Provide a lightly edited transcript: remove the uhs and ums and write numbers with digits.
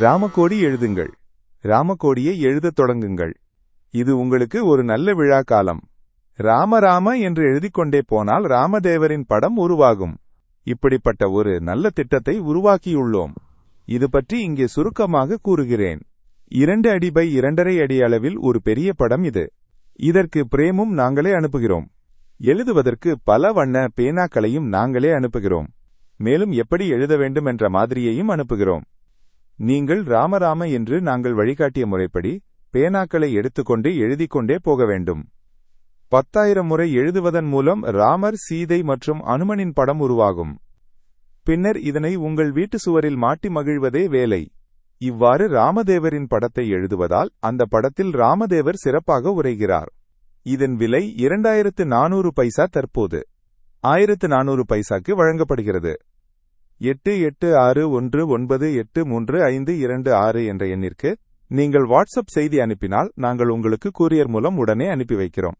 ராமகோடி எழுதுங்கள். ராமகோடியை எழுதத் தொடங்குங்கள். இது உங்களுக்கு ஒரு நல்ல விழா காலம். ராம ராம என்று எழுதிக்கொண்டே போனால் ராமதேவரின் படம் உருவாகும். இப்படிப்பட்ட ஒரு நல்ல திட்டத்தை உருவாக்கியுள்ளோம். இது பற்றி இங்கே சுருக்கமாக கூறுகிறேன். 2 அடி பை 2.5 அடி அளவில் ஒரு பெரிய படம் இது. இதற்கு பிரேமும் நாங்களே அனுப்புகிறோம். எழுதுவதற்கு பல வண்ண பேனாக்களையும் நாங்களே அனுப்புகிறோம். மேலும் எப்படி எழுத வேண்டும் என்ற மாதிரியையும் அனுப்புகிறோம். நீங்கள் ராமராம என்று நாங்கள் வழிகாட்டிய முறைப்படி பேனாக்களை எடுத்துக்கொண்டு எழுதிக்கொண்டே போக வேண்டும். 10,000 முறை எழுதுவதன் மூலம் ராமர், சீதை மற்றும் அனுமனின் படம் உருவாகும். பின்னர் இதனை உங்கள் வீட்டு சுவரில் மாட்டி மகிழ்வதே வேலை. இவ்வாறு ராமதேவரின் படத்தை எழுதுவதால் அந்த படத்தில் ராமதேவர் சிறப்பாக உரைகிறார். இதன் விலை 2400 பைசா தற்போது 1400 பைசாக்கு வழங்கப்படுகிறது. 8861983526 என்ற எண்ணிற்கு நீங்கள் வாட்ஸ்அப் செய்தி அனுப்பினால் நாங்கள் உங்களுக்கு கூரியர் மூலம் உடனே அனுப்பி வைக்கிறோம்.